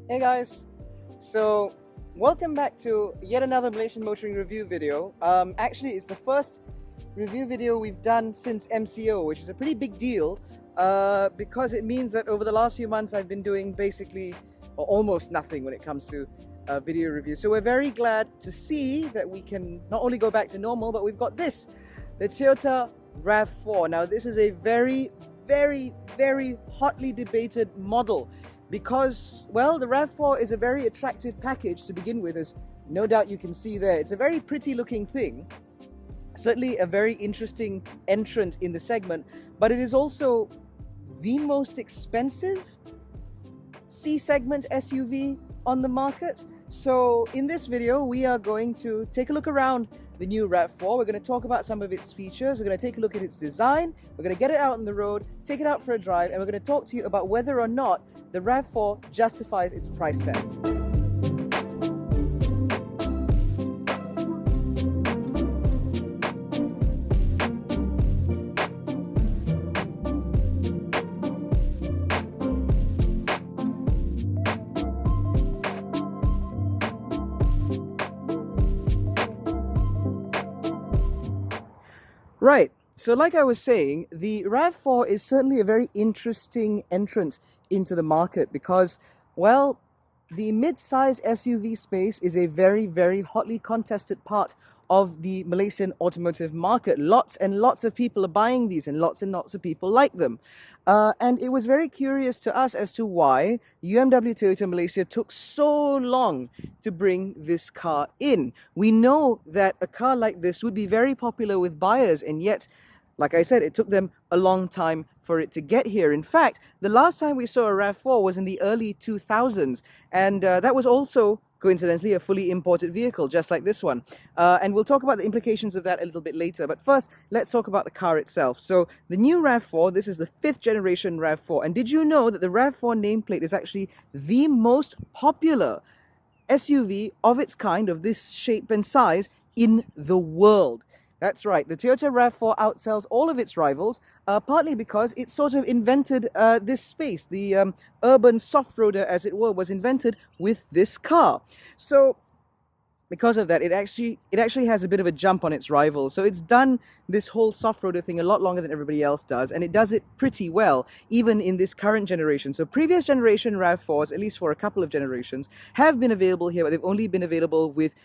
Hey guys, so welcome back to yet another Malaysian Motoring review video. Actually, it's the first review video we've done since MCO, which is a pretty big deal because it means that over the last few months I've been doing basically or almost nothing when it comes to video reviews. So we're very glad to see that we can not only go back to normal, but we've got this, the Toyota RAV4. Now this is a very hotly debated model, because, well, the RAV4 is a very attractive package to begin with, as no doubt you can see there. It's a very pretty looking thing, certainly a very interesting entrant in the segment, but it is also the most expensive C-segment SUV on the market. So in this video, we are going to take a look around the new RAV4. We're going to talk about some of its features. We're going to take a look at its design. We're going to get it out on the road, take it out for a drive, and we're going to talk to you about whether or not the RAV4 justifies its price tag. Right, so like I was saying, the RAV4 is certainly a very interesting entrant into the market because, well, the mid-size SUV space is a very hotly contested part of the Malaysian automotive market. Lots and lots of people are buying these and lots of people like them. And it was very curious to us as to why UMW Toyota Malaysia took so long to bring this car in. We know that a car like this would be very popular with buyers, and yet, like I said, it took them a long time for it to get here. In fact, the last time we saw a RAV4 was in the early 2000s, and that was also coincidentally a fully imported vehicle, just like this one. And we'll talk about the implications of that a little bit later. But first, let's talk about the car itself. So the new RAV4, this is the 5th generation RAV4. And did you know that the RAV4 nameplate is actually the most popular SUV of its kind, of this shape and size, in the world? That's right, the Toyota RAV4 outsells all of its rivals, partly because it sort of invented this space. The urban soft-roader, as it were, was invented with this car. So because of that, it actually has a bit of a jump on its rivals. So it's done this whole soft-roader thing a lot longer than everybody else does, and it does it pretty well, even in this current generation. So previous generation RAV4s, at least for a couple of generations, have been available here, but they've only been available with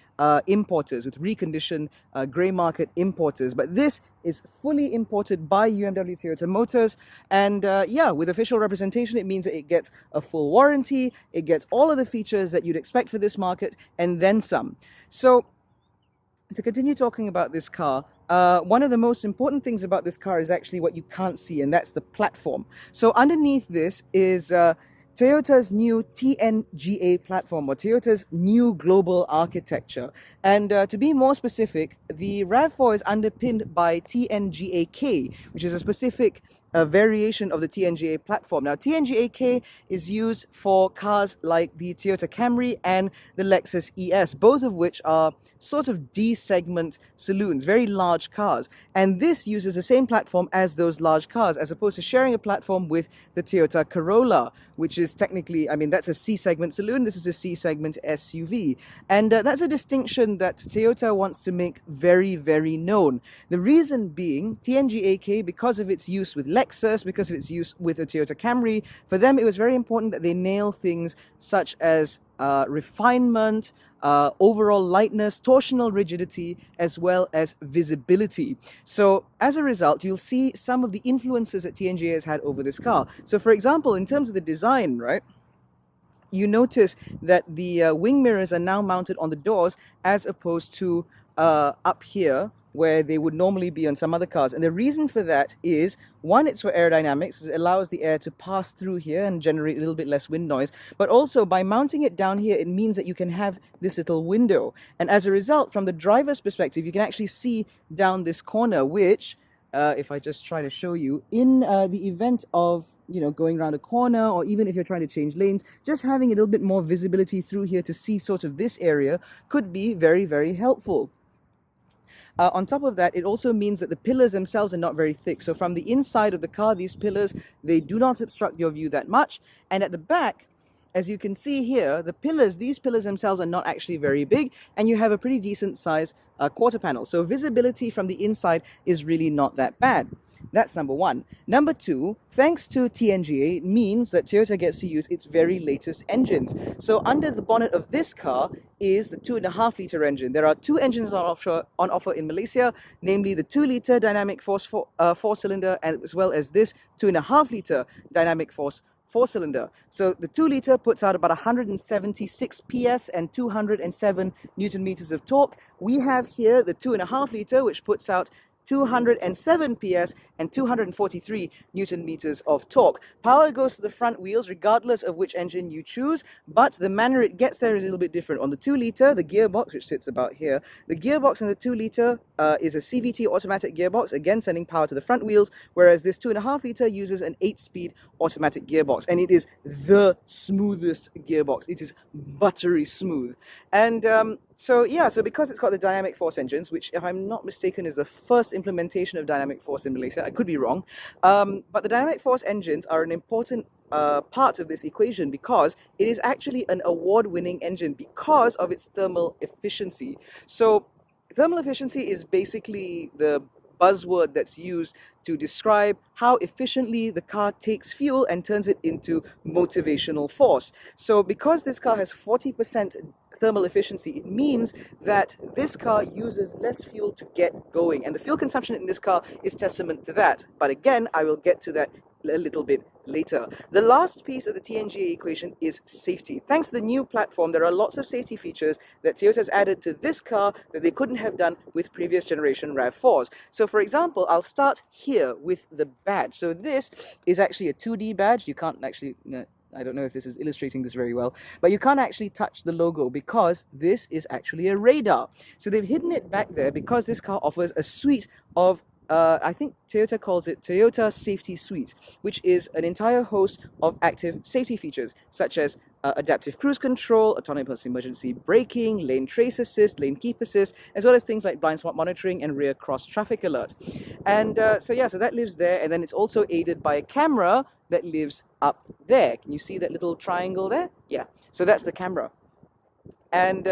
importers, with reconditioned grey market importers. But this is fully imported by UMW Toyota Motors, and yeah, with official representation, it means that it gets a full warranty, it gets all of the features that you'd expect for this market, and then some. So, to continue talking about this car, one of the most important things about this car is actually what you can't see, and that's the platform. So underneath this is Toyota's new TNGA platform, or Toyota's new global architecture. And to be more specific, the RAV4 is underpinned by TNGA-K, which is a specific variation of the TNGA platform. Now, TNGA-K is used for cars like the Toyota Camry and the Lexus ES, both of which are sort of D-segment saloons, very large cars. And this uses the same platform as those large cars, as opposed to sharing a platform with the Toyota Corolla, which is technically, I mean, that's a C-segment saloon, this is a C-segment SUV. And that's a distinction that Toyota wants to make very known. The reason being, TNGA-K, because of its use with Lexus, because of its use with the Toyota Camry, for them it was very important that they nail things such as refinement, overall lightness, torsional rigidity, as well as visibility. So as a result, you'll see some of the influences that TNGA has had over this car. So for example, in terms of the design, right, you notice that the wing mirrors are now mounted on the doors as opposed to up here, where they would normally be on some other cars. And the reason for that is, one, it's for aerodynamics. It allows the air to pass through here and generate a little bit less wind noise. But also, by mounting it down here, it means that you can have this little window. And as a result, from the driver's perspective, you can actually see down this corner, which, if I just try to show you, in the event of going around a corner, or even if you're trying to change lanes, just having a little bit more visibility through here to see sort of this area could be very helpful. On top of that, it also means that the pillars themselves are not very thick. So from the inside of the car, these pillars, they do not obstruct your view that much. And at the back, as you can see here, the pillars, these pillars themselves are not actually very big, and you have a pretty decent size quarter panel. So visibility from the inside is really not that bad. That's number one. Number two, thanks to TNGA, it means that Toyota gets to use its very latest engines. So under the bonnet of this car is the 2.5-litre engine. There are two engines on offer in Malaysia, namely the 2-litre dynamic force four-cylinder, as well as this 2.5-litre dynamic force four-cylinder. So the 2-litre puts out about 176 PS and 207 Newton meters of torque. We have here the 2.5-litre, which puts out 207 PS and 243 Newton meters of torque. Power goes to the front wheels regardless of which engine you choose, but the manner it gets there is a little bit different. On the 2-litre, the gearbox, which sits about here, the gearbox in the 2-litre is a CVT automatic gearbox, again sending power to the front wheels, whereas this 2.5-litre uses an 8-speed automatic gearbox, and it is the smoothest gearbox. It is buttery smooth. And so because it's got the dynamic force engines, which if I'm not mistaken is the first implementation of dynamic force in Malaysia, I could be wrong, but the dynamic force engines are an important part of this equation because it is actually an award-winning engine because of its thermal efficiency. So thermal efficiency is basically the buzzword that's used to describe how efficiently the car takes fuel and turns it into motivational force. So because this car has 40% thermal efficiency, it means that this car uses less fuel to get going, and the fuel consumption in this car is testament to that. But again, I will get to that a little bit later. The last piece of the TNGA equation is safety. Thanks to the new platform, there are lots of safety features that Toyota has added to this car that they couldn't have done with previous generation RAV4s. So for example, I'll start here with the badge. So this is actually a 2D badge. You can't actually, I don't know if this is illustrating this very well, but you can't actually touch the logo because this is actually a radar. So they've hidden it back there because this car offers a suite of I think Toyota calls it Toyota Safety Suite, which is an entire host of active safety features such as adaptive cruise control, autonomous emergency braking, lane trace assist, lane keep assist, as well as things like blind spot monitoring and rear cross traffic alert. And so that lives there, and then it's also aided by a camera that lives up there. Can you see that little triangle there? Yeah, so that's the camera. And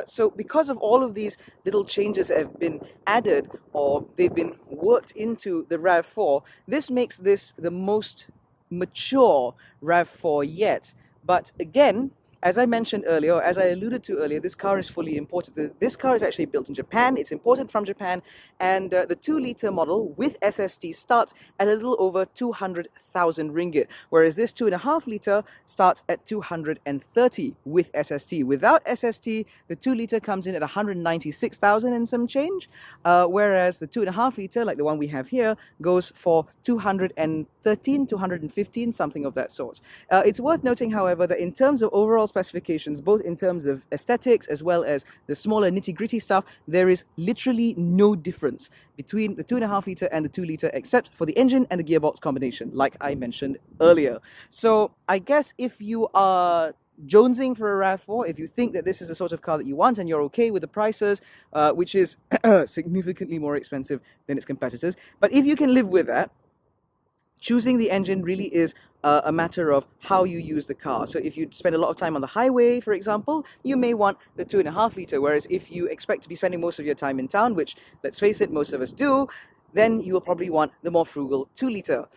so because of all of these little changes that have been added or they've been worked into the RAV4, this makes this the most mature RAV4 yet. But again, as I mentioned earlier, or as I alluded to earlier, this car is fully imported. This car is actually built in Japan. It's imported from Japan, and the 2-litre model with SST starts at a little over 200,000 ringgit, whereas this 2.5-litre starts at 230 with SST. Without SST, the 2-litre comes in at 196,000 and some change, whereas the 2.5-litre, like the one we have here, goes for 213, 215, something of that sort. It's worth noting, however, that in terms of overall specifications, both in terms of aesthetics as well as the smaller nitty-gritty stuff, there is literally no difference between the 2.5-litre and the 2-litre except for the engine and the gearbox combination, like I mentioned earlier. So I guess if you are jonesing for a RAV4, if you think that this is the sort of car that you want and you're okay with the prices, which is significantly more expensive than its competitors, but if you can live with that, choosing the engine really is a matter of how you use the car. So if you spend a lot of time on the highway, for example, you may want the 2.5-litre, whereas if you expect to be spending most of your time in town, which, let's face it, most of us do, then you will probably want the more frugal 2-litre.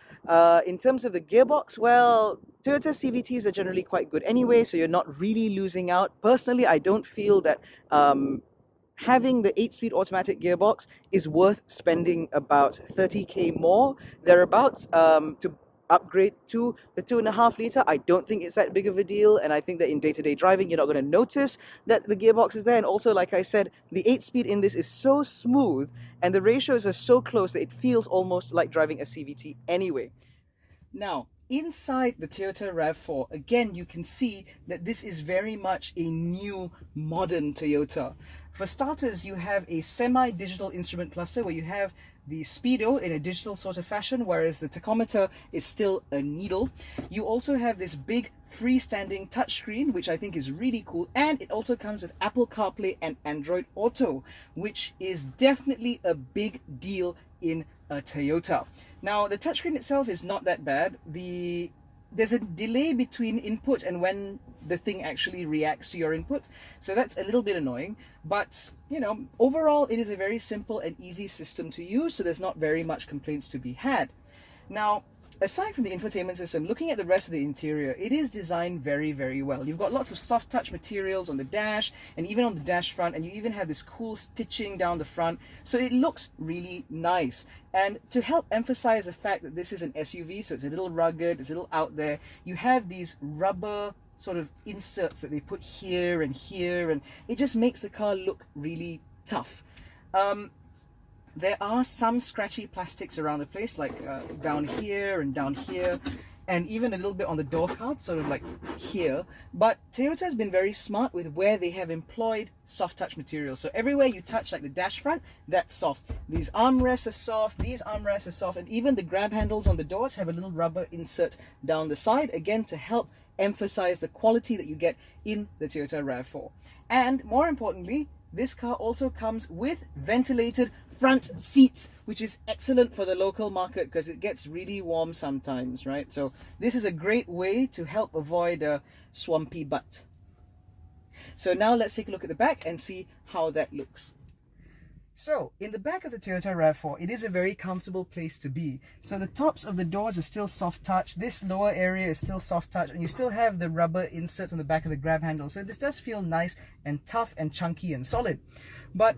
In terms of the gearbox, well, Toyota CVTs are generally quite good anyway, so you're not really losing out. Personally, I don't feel that having the 8-speed automatic gearbox is worth spending about 30k more thereabouts to upgrade to the 2.5-litre. I don't think it's that big of a deal, and I think that in day-to-day driving you're not going to notice that the gearbox is there. And also, like I said, the 8-speed in this is so smooth and the ratios are so close that it feels almost like driving a CVT anyway. Now, inside the Toyota RAV4, again, you can see that this is very much a new, modern Toyota. For starters, you have a semi-digital instrument cluster where you have the speedo in a digital sort of fashion, whereas the tachometer is still a needle. You also have this big freestanding touchscreen, which I think is really cool, and it also comes with Apple CarPlay and Android Auto, which is definitely a big deal in a Toyota. Now, the touchscreen itself is not that bad. The there's a delay between input and when the thing actually reacts to your input. So that's a little bit annoying, but you know, overall it is a very simple and easy system to use, so there's not very much complaints to be had. Now, aside from the infotainment system, looking at the rest of the interior, it is designed very, very well. You've got lots of soft touch materials on the dash and even on the dash front, and you even have this cool stitching down the front, so it looks really nice. And to help emphasize the fact that this is an SUV, so it's a little rugged, it's a little out there, you have these rubber sort of inserts that they put here, and it just makes the car look really tough. There are some scratchy plastics around the place, like down here, and even a little bit on the door card, sort of like here. But Toyota has been very smart with where they have employed soft touch materials. So everywhere you touch, like the dash front, that's soft. These armrests are soft, these armrests are soft, and even the grab handles on the doors have a little rubber insert down the side, again to help emphasize the quality that you get in the Toyota RAV4. And more importantly, this car also comes with ventilated front seats, which is excellent for the local market because it gets really warm sometimes, right? So this is a great way to help avoid a swampy butt. So now let's take a look at the back and see how that looks. So, in the back of the Toyota RAV4, it is a very comfortable place to be. So the tops of the doors are still soft touch, this lower area is still soft touch, and you still have the rubber inserts on the back of the grab handle. So this does feel nice and tough and chunky and solid. But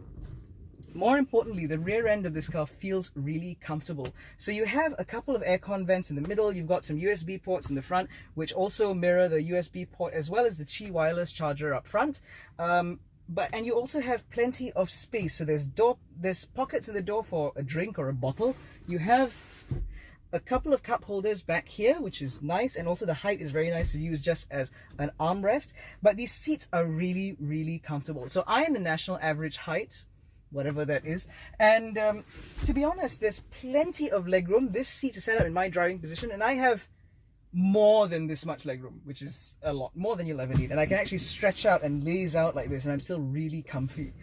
more importantly, the rear end of this car feels really comfortable. So you have a couple of aircon vents in the middle, you've got some USB ports in the front, which also mirror the USB port as well as the Qi wireless charger up front. And you also have plenty of space. So there's pockets in the door for a drink or a bottle. You have a couple of cup holders back here, which is nice, and also the height is very nice to use just as an armrest. But these seats are really, really comfortable. So I am the national average height, whatever that is, and to be honest, there's plenty of legroom. This seat is set up in my driving position, and I have more than this much legroom, which is a lot more than you'll ever need, and I can actually stretch out and laze out like this, and I'm still really comfy.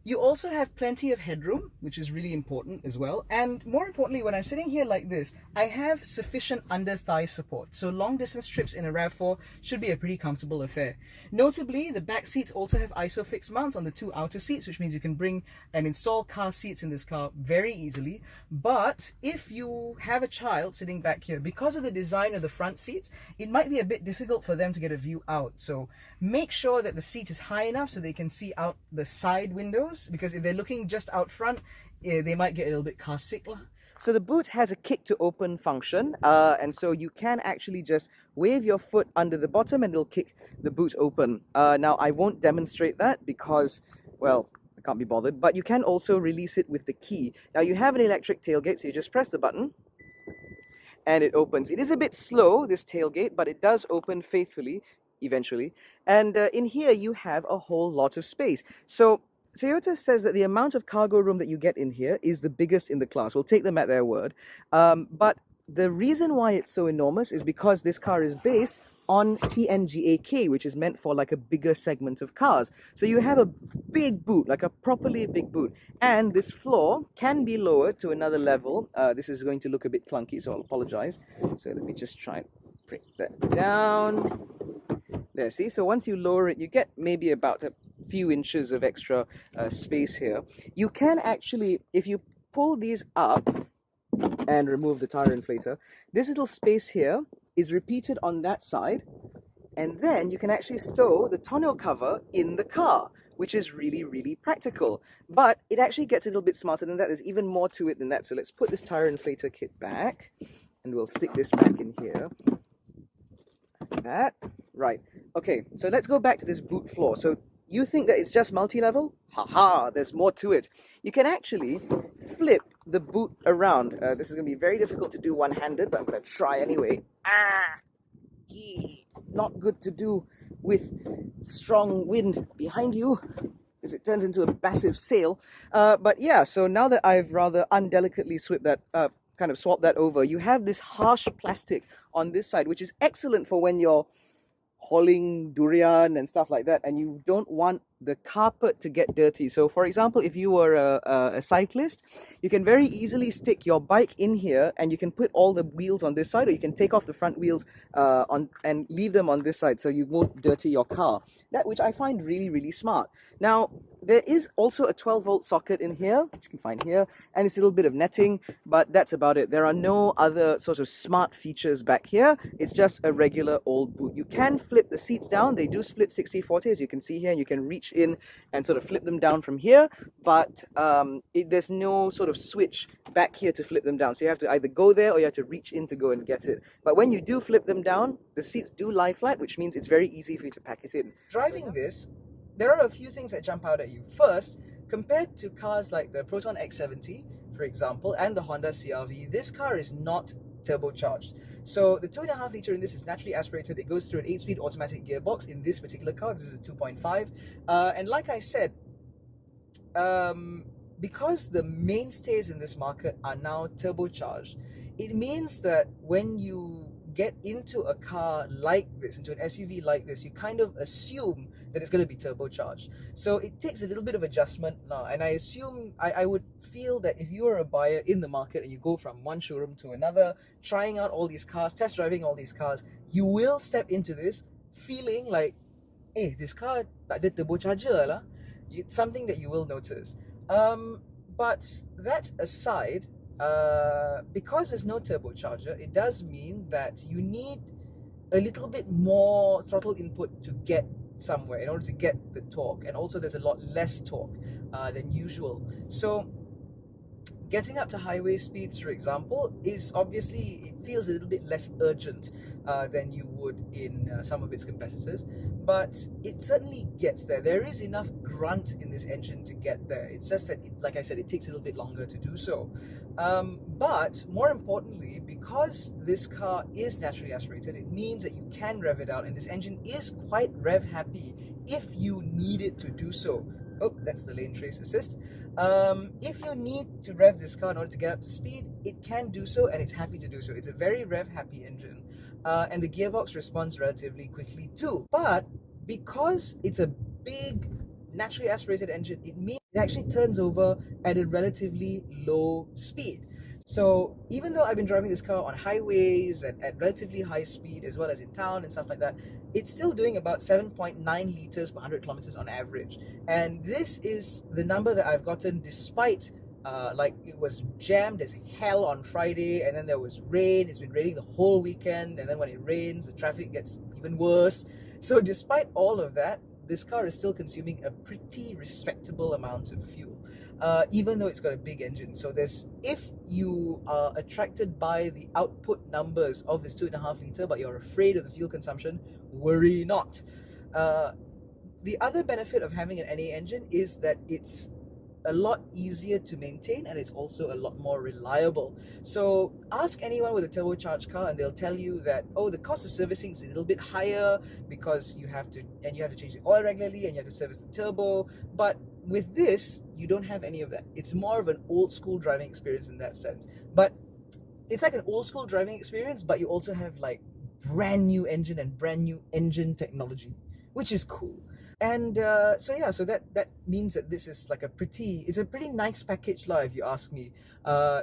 You also have plenty of headroom, which is really important as well. And more importantly, when I'm sitting here like this, I have sufficient under thigh support. So long distance trips in a RAV4 should be a pretty comfortable affair. Notably, the back seats also have ISOFIX mounts on the two outer seats, which means you can bring and install car seats in this car very easily. But if you have a child sitting back here, because of the design of the front seats, it might be a bit difficult for them to get a view out. So make sure that the seat is high enough so they can see out the side windows, because if they're looking just out front, they might get a little bit car sick. So the boot has a kick to open function, and so you can actually just wave your foot under the bottom and it'll kick the boot open. Now I won't demonstrate that because, well, I can't be bothered, but you can also release it with the key. Now you have an electric tailgate, so you just press the button and it opens. It is a bit slow, this tailgate, but it does open faithfully eventually. And in here you have a whole lot of space. So Toyota says that the amount of cargo room that you get in here is the biggest in the class. We'll take them at their word. But the reason why it's so enormous is because this car is based on TNGA-K, which is meant for like a bigger segment of cars. So you have a big boot, like a properly big boot. And this floor can be lowered to another level. This is going to look a bit clunky, so I'll apologize. So let me just try and bring that down. There, see? So once you lower it, you get maybe about a few inches of extra space here. You can actually, if you pull these up and remove the tire inflator, this little space here is repeated on that side, and then you can actually stow the tonneau cover in the car, which is really, really practical. But it actually gets a little bit smarter than that. There's even more to it than that. So let's put this tire inflator kit back, and we'll stick this back in here. Like that. Right. Okay, so let's go back to this boot floor. So you think that it's just multi-level? Haha, there's more to it. You can actually flip the boot around. This is going to be very difficult to do one-handed, but I'm going to try anyway. Not good to do with strong wind behind you, because it turns into a massive sail. But yeah, so now that I've rather undelicately swapped that over, you have this harsh plastic on this side, which is excellent for when you're hauling durian and stuff like that, and you don't want the carpet to get dirty. So for example, if you were a cyclist, you can very easily stick your bike in here and you can put all the wheels on this side, or you can take off the front wheels on and leave them on this side so you won't dirty your car. That which I find really, really smart. Now, there is also a 12-volt socket in here, which you can find here, and it's a little bit of netting, but that's about it. There are no other sort of smart features back here. It's just a regular old boot. You can flip the seats down. They do split 60/40, as you can see here, and you can reach in and sort of flip them down from here, but there's no sort of switch back here to flip them down. So you have to either go there or you have to reach in to go and get it. But when you do flip them down, the seats do lie flat, which means it's very easy for you to pack it in. Driving this, there are a few things that jump out at you. First, compared to cars like the Proton X70, for example, and the Honda CR-V, this car is not turbocharged. So the 2.5 litre in this is naturally aspirated. It goes through an 8-speed automatic gearbox in this particular car. This is a 2.5. And like I said, because the mainstays in this market are now turbocharged, it means that when you get into a car like this, into an SUV like this, you kind of assume that it's going to be turbocharged. So it takes a little bit of adjustment now, and I assume, I would feel that if you are a buyer in the market and you go from one showroom to another, trying out all these cars, test driving all these cars, you will step into this feeling like, hey, this car tak ada turbocharger lah. It's something that you will notice. But that aside, because there's no turbocharger, it does mean that you need a little bit more throttle input to get somewhere in order to get the torque, and also there's a lot less torque than usual. So getting up to highway speeds, for example, is obviously, it feels a little bit less urgent than you would in some of its competitors, but it certainly gets there. There is enough grunt in this engine to get there. It's just that, like I said, it takes a little bit longer to do so. But more importantly, because this car is naturally aspirated, it means that you can rev it out, and this engine is quite rev happy if you need it to do so. Oh, that's the lane trace assist. If you need to rev this car in order to get up to speed, it can do so, and it's happy to do so. It's a very rev happy engine, and the gearbox responds relatively quickly too. But because it's a big naturally aspirated engine, it means it actually turns over at a relatively low speed. So even though I've been driving this car on highways at relatively high speed, as well as in town and stuff like that, it's still doing about 7.9 litres per 100 kilometers on average. And this is the number that I've gotten despite like it was jammed as hell on Friday, and then there was rain. It's been raining the whole weekend, and then when it rains, the traffic gets even worse. So despite all of that, this car is still consuming a pretty respectable amount of fuel, even though it's got a big engine. So there's, if you are attracted by the output numbers of this 2.5 litre, but you're afraid of the fuel consumption, worry not. The other benefit of having an NA engine is that it's a lot easier to maintain, and it's also a lot more reliable. So ask anyone with a turbocharged car and they'll tell you that, oh, the cost of servicing is a little bit higher because you have to change the oil regularly and you have to service the turbo. But with this, you don't have any of that. It's more of an old school driving experience in that sense. But it's like an old school driving experience, but you also have like brand new engine and brand new engine technology, which is cool. And so yeah, so that means that this is like it's a pretty nice package lah, if you ask me.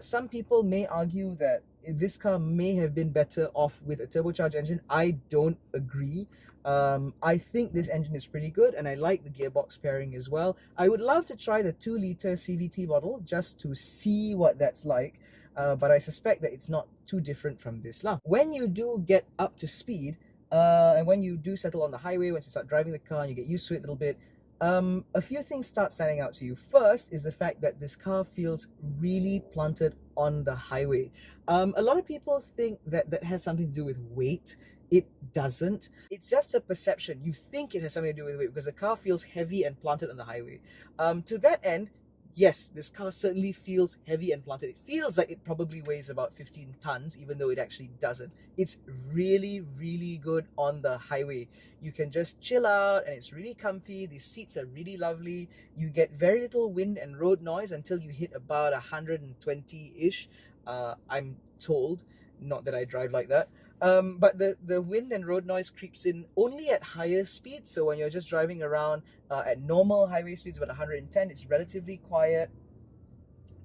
Some people may argue that this car may have been better off with a turbocharged engine. I don't agree. I think this engine is pretty good, and I like the gearbox pairing as well. I would love to try the 2-litre CVT model just to see what that's like, but I suspect that it's not too different from this lah. When you do get up to speed, and when you do settle on the highway, once you start driving the car and you get used to it a little bit, a few things start standing out to you. First is the fact that this car feels really planted on the highway. A lot of people think that that has something to do with weight. It doesn't. It's just a perception. You think it has something to do with weight because the car feels heavy and planted on the highway. To that end, yes, this car certainly feels heavy and planted. It feels like it probably weighs about 15 tons, even though it actually doesn't. It's really, really good on the highway. You can just chill out, and it's really comfy. The seats are really lovely. You get very little wind and road noise until you hit about 120-ish, I'm told. Not that I drive like that. But the wind and road noise creeps in only at higher speeds. So when you're just driving around at normal highway speeds, about 110, it's relatively quiet.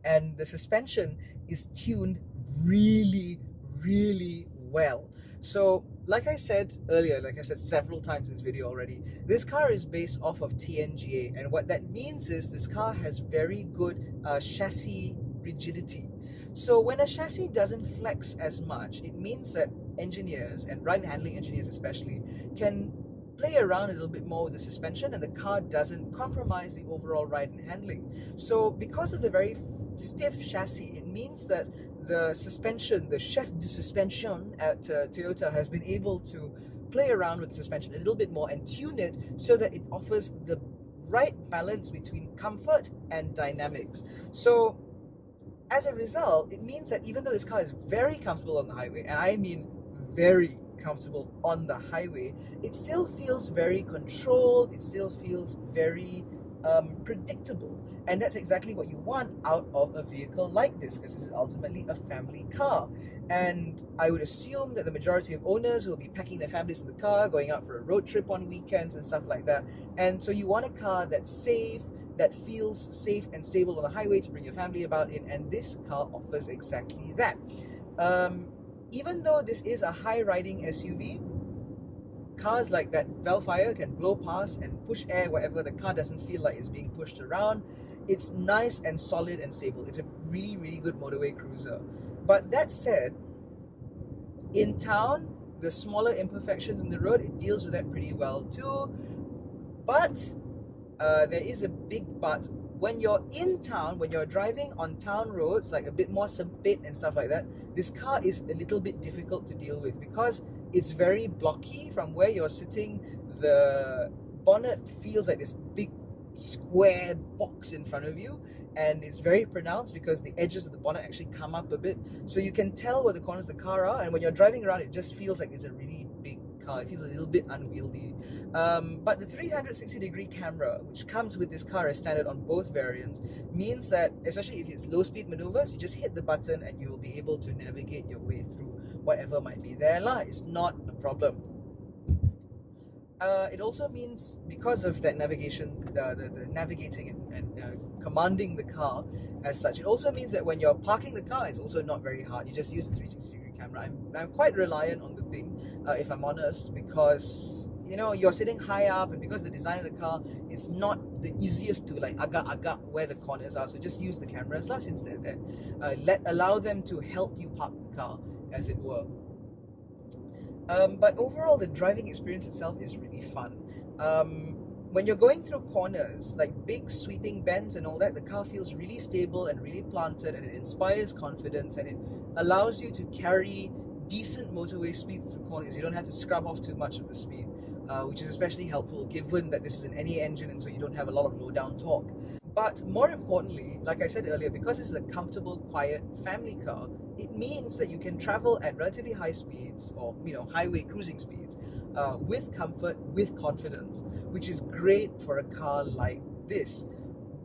And the suspension is tuned really, really well. So, like I said earlier, like I said several times in this video already, this car is based off of TNGA, and what that means is this car has very good chassis rigidity. So when a chassis doesn't flex as much, it means that engineers, and ride and handling engineers especially, can play around a little bit more with the suspension, and the car doesn't compromise the overall ride and handling. So because of the very stiff chassis, it means that the suspension, the chef de suspension at Toyota has been able to play around with the suspension a little bit more and tune it so that it offers the right balance between comfort and dynamics. So as a result, it means that even though this car is very comfortable on the highway, and I mean very comfortable on the highway, it still feels very controlled, it still feels very predictable. And that's exactly what you want out of a vehicle like this, because this is ultimately a family car. And I would assume that the majority of owners will be packing their families in the car, going out for a road trip on weekends and stuff like that. And so you want a car that's safe, that feels safe and stable on the highway to bring your family about in, and this car offers exactly that. Even though this is a high-riding SUV, cars like that Velfire can blow past and push air wherever the car doesn't feel like it's being pushed around. It's nice and solid and stable. It's a really, really good motorway cruiser. But that said, in town, the smaller imperfections in the road, it deals with that pretty well too. But there is a big but. When you're in town, when you're driving on town roads, like a bit more sempit and stuff like that, this car is a little bit difficult to deal with because it's very blocky. From where you're sitting, the bonnet feels like this big square box in front of you, and it's very pronounced because the edges of the bonnet actually come up a bit, so you can tell where the corners of the car are, and when you're driving around, it just feels like it's a really big car. It feels a little bit unwieldy. But the 360-degree camera, which comes with this car as standard on both variants, means that, especially if it's low-speed maneuvers, you just hit the button and you'll be able to navigate your way through whatever might be there. It's not a problem. It also means, because of that navigation, the navigating and commanding the car as such, it also means that when you're parking the car, it's also not very hard. You just use the 360-degree camera. I'm quite reliant on the thing, if I'm honest, because you're sitting high up, and because the design of the car, it's not the easiest to like agak where the corners are. So just use the cameras instead. Allow them to help you park the car, as it were. But overall, the driving experience itself is really fun. When you're going through corners, like big sweeping bends and all that, the car feels really stable and really planted, and it inspires confidence, and it allows you to carry decent motorway speeds through corners. You don't have to scrub off too much of the speed, which is especially helpful given that this is an NA engine, and so you don't have a lot of low-down torque. But more importantly, like I said earlier, because this is a comfortable, quiet family car, it means that you can travel at relatively high speeds, or highway cruising speeds, with comfort, with confidence, which is great for a car like this.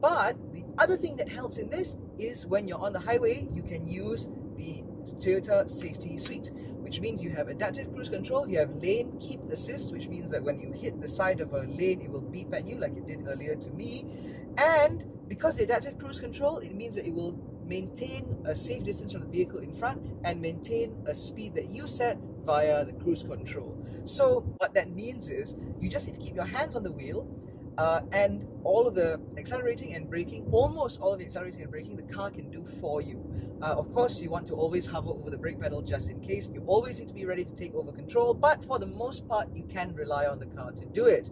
But the other thing that helps in this is when you're on the highway, you can use the Toyota Safety Suite, which means you have adaptive cruise control, you have lane keep assist, which means that when you hit the side of a lane, it will beep at you like it did earlier to me. And because the adaptive cruise control, it means that it will maintain a safe distance from the vehicle in front and maintain a speed that you set via the cruise control. So what that means is you just need to keep your hands on the wheel, and all of the accelerating and braking, almost all of the accelerating and braking, the car can do for you. Of course, you want to always hover over the brake pedal just in case. You always need to be ready to take over control, but for the most part, you can rely on the car to do it.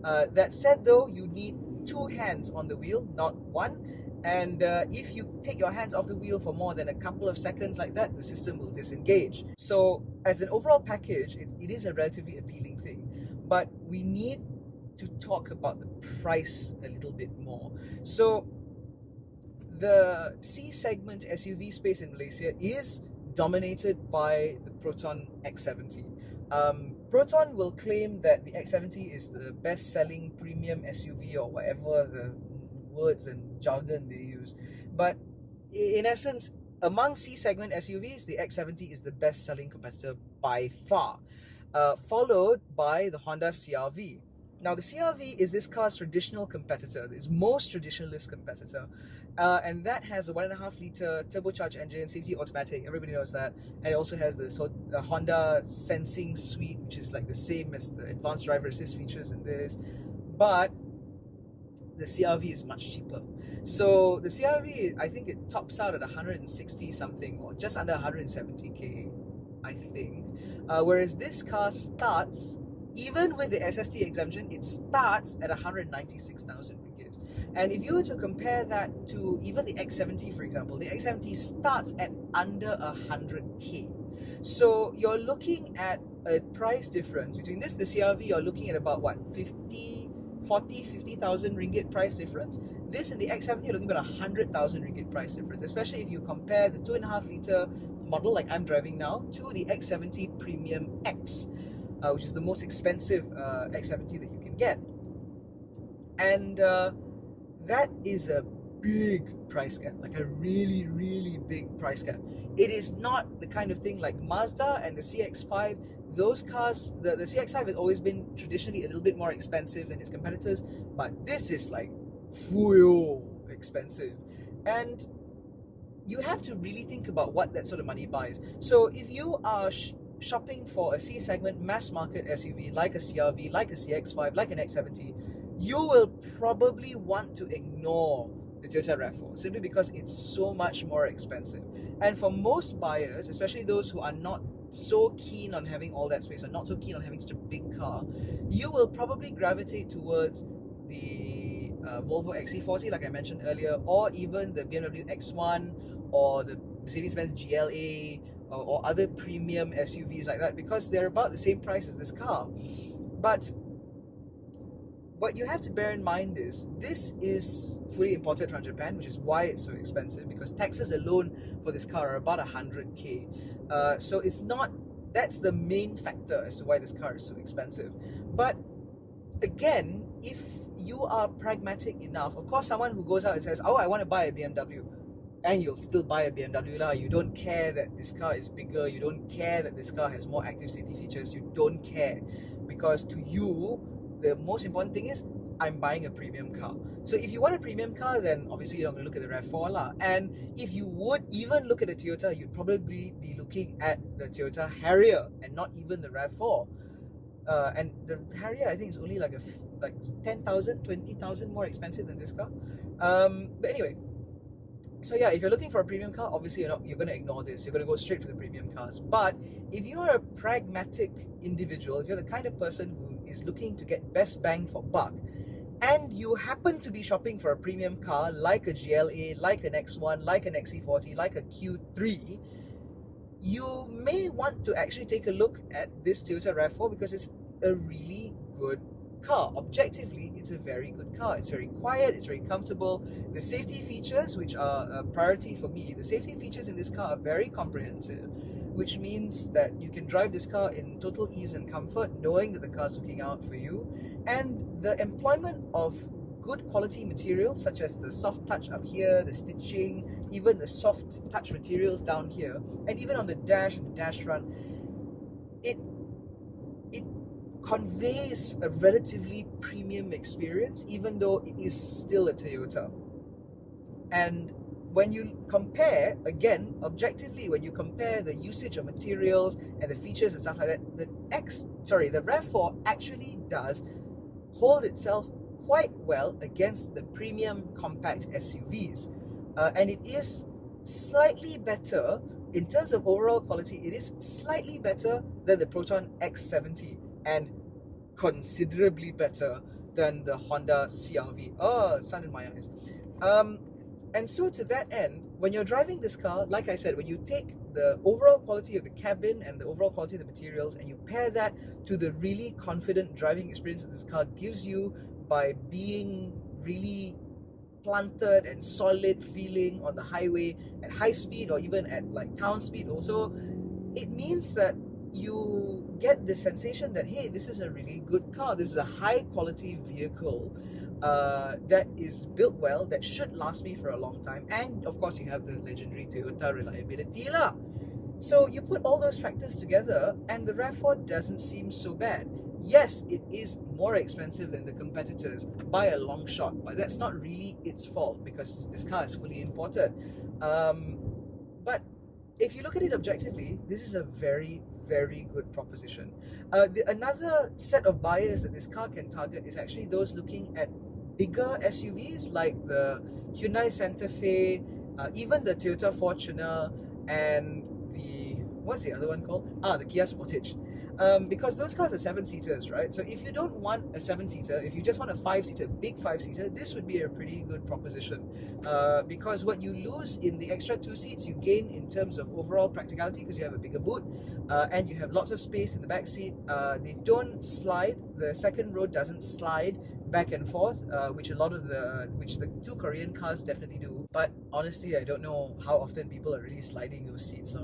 That said though, you need two hands on the wheel, not one. And if you take your hands off the wheel for more than a couple of seconds like that, the system will disengage. So as an overall package, it is a relatively appealing thing. But we need to talk about the price a little bit more. So the C segment SUV space in Malaysia is dominated by the Proton X70. Proton will claim that the X70 is the best-selling premium SUV, or whatever the words and jargon they use. But in essence, among C-segment SUVs, the X70 is the best-selling competitor by far, followed by the Honda CR-V. Now, the CR-V is this car's traditional competitor, its most traditionalist competitor, and that has a 1.5-liter turbocharged engine, CVT automatic, everybody knows that, and it also has the Honda Sensing Suite, which is like the same as the advanced driver assist features in this, but the CR-V is much cheaper. So the CR-V, I think it tops out at 160 something, or just under 170k, I think. Whereas this car starts, even with the SST exemption, it starts at 196,000 ringgit. And if you were to compare that to even the X70, for example, the X70 starts at under 100k. So you're looking at a price difference between this, the CR-V, you're looking at about what, 50,000 ringgit price difference. This and the X70, you're looking at 100,000 ringgit price difference, especially if you compare the 2.5-liter model like I'm driving now to the X70 Premium X, which is the most expensive X70 that you can get. And that is a big price gap, like a really, really big price gap. It is not the kind of thing like Mazda and the CX-5. Those cars, the CX-5 has always been traditionally a little bit more expensive than its competitors, but this is like full expensive. And you have to really think about what that sort of money buys. So if you are shopping for a C-segment mass market SUV like a CR-V, like a CX-5, like an X70, you will probably want to ignore the Toyota RAV4 simply because it's so much more expensive. And for most buyers, especially those who are not so keen on having all that space or not so keen on having such a big car, you will probably gravitate towards the Volvo XC40 like I mentioned earlier, or even the BMW X1 or the Mercedes-Benz GLA or other premium SUVs like that, because they're about the same price as this car. But what you have to bear in mind is this is fully imported from Japan, which is why it's so expensive, because taxes alone for this car are about 100k. So it's not, that's the main factor as to why this car is so expensive. But again, if you are pragmatic enough, of course, someone who goes out and says, oh, I want to buy a BMW, and you'll still buy a BMW lah. You don't care that this car is bigger, you don't care that this car has more active safety features, you don't care, because to you, the most important thing is, I'm buying a premium car. So if you want a premium car, then obviously you're not going to look at the RAV4 lah. And if you would even look at a Toyota, you'd probably be looking at the Toyota Harrier and not even the RAV4. And the Harrier, I think, is only like 10,000, 20,000 more expensive than this car. But anyway, so yeah, if you're looking for a premium car, obviously you're going to ignore this. You're going to go straight for the premium cars. But if you are a pragmatic individual, if you're the kind of person who is looking to get best bang for buck, and you happen to be shopping for a premium car like a GLA, like an X1, like an XC40, like a Q3, you may want to actually take a look at this Toyota RAV4 because it's a really good car. Objectively, it's a very good car. It's very quiet, it's very comfortable. The safety features, which are a priority for me, the safety features in this car are very comprehensive, which means that you can drive this car in total ease and comfort, knowing that the car is looking out for you. And the employment of good quality materials, such as the soft touch up here, the stitching, even the soft touch materials down here, and even on the dash and the dash front, it conveys a relatively premium experience, even though it is still a Toyota. And when you compare, again, objectively, when you compare the usage of materials and the features and stuff like that, the RAV4 actually does hold itself quite well against the premium compact SUVs. And it is slightly better, in terms of overall quality, it is slightly better than the Proton X70 and considerably better than the Honda CR-V. Oh, sun in my eyes. And so to that end, when you're driving this car, like I said, when you take the overall quality of the cabin and the overall quality of the materials and you pair that to the really confident driving experience that this car gives you by being really planted and solid feeling on the highway at high speed or even at like town speed also, it means that you get the sensation that, hey, this is a really good car, this is a high quality vehicle that is built well, that should last me for a long time. And of course you have the legendary Toyota reliability lah. So you put all those factors together and the RAV4 doesn't seem so bad. Yes, it is more expensive than the competitors by a long shot, but that's not really its fault because this car is fully imported. But if you look at it objectively, this is a very, very good proposition. Another set of buyers that this car can target is actually those looking at bigger SUVs like the Hyundai Santa Fe, even the Toyota Fortuner, and what's the other one called? The Kia Sportage. Because those cars are 7-seaters, right? So if you don't want a 7-seater, if you just want a 5-seater, big 5-seater, this would be a pretty good proposition. Because what you lose in the extra 2 seats, you gain in terms of overall practicality because you have a bigger boot and you have lots of space in the back seat. They don't slide. The second row doesn't slide back and forth, which the 2 Korean cars definitely do. But honestly, I don't know how often people are really sliding those seats.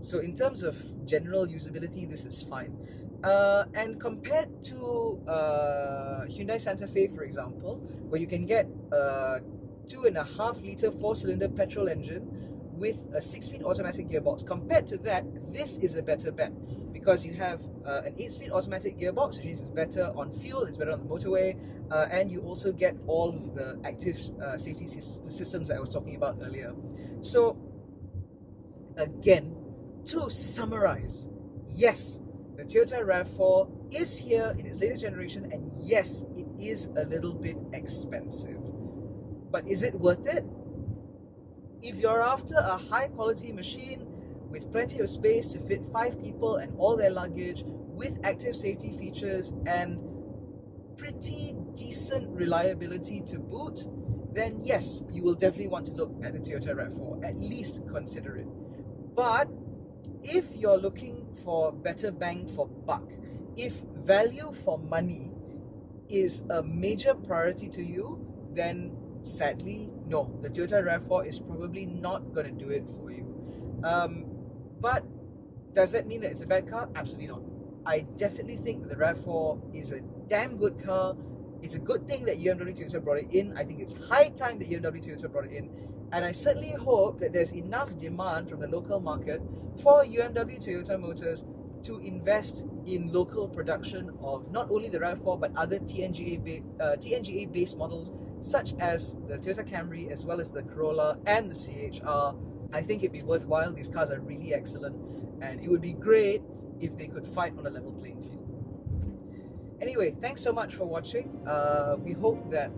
So in terms of general usability, this is fine. And compared to Hyundai Santa Fe, for example, where you can get a 2.5-litre 4-cylinder petrol engine with a 6-speed automatic gearbox, compared to that, this is a better bet because you have an 8-speed automatic gearbox, which means it's better on fuel, it's better on the motorway, and you also get all of the active safety systems that I was talking about earlier. So again, to summarize, yes, the Toyota RAV4 is here in its latest generation, and yes, it is a little bit expensive. But is it worth it? If you're after a high quality machine with plenty of space to fit 5 people and all their luggage, with active safety features and pretty decent reliability to boot, then yes, you will definitely want to look at the Toyota RAV4, at least consider it. But if you're looking for better bang for buck, if value for money is a major priority to you, then sadly, no, the Toyota RAV4 is probably not going to do it for you. But does that mean that it's a bad car? Absolutely not. I definitely think that the RAV4 is a damn good car. It's a good thing that UMW Toyota brought it in. I think it's high time that UMW Toyota brought it in. And I certainly hope that there's enough demand from the local market for UMW Toyota Motors to invest in local production of not only the RAV4 but other TNGA-based models such as the Toyota Camry as well as the Corolla and the CHR. I think it'd be worthwhile. These cars are really excellent and it would be great if they could fight on a level playing field. Anyway, thanks so much for watching. We hope that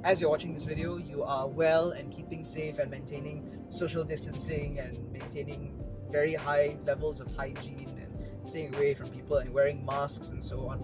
as you're watching this video, you are well and keeping safe and maintaining social distancing and maintaining very high levels of hygiene and staying away from people and wearing masks and so on.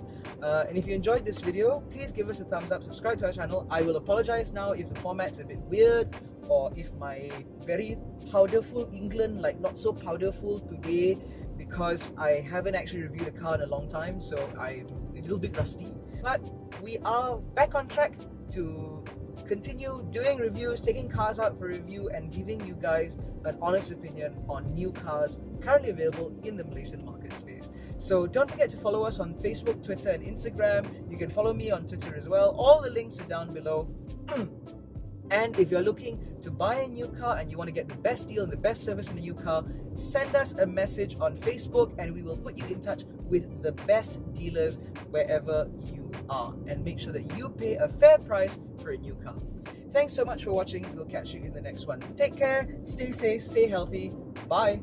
And if you enjoyed this video, please give us a thumbs up, subscribe to our channel. I will apologize now if the format's a bit weird or if my very powderful England like not so powderful today, because I haven't actually reviewed a car in a long time, so I'm a little bit rusty. But we are back on track to continue doing reviews, taking cars out for review and giving you guys an honest opinion on new cars currently available in the Malaysian market space. So don't forget to follow us on Facebook, Twitter and Instagram. You can follow me on Twitter as well. All the links are down below. And if you're looking to buy a new car and you want to get the best deal and the best service on a new car, send us a message on Facebook and we will put you in touch with the best dealers wherever you are, and make sure that you pay a fair price for a new car. Thanks so much for watching. We'll catch you in the next one. Take care, stay safe, stay healthy. Bye.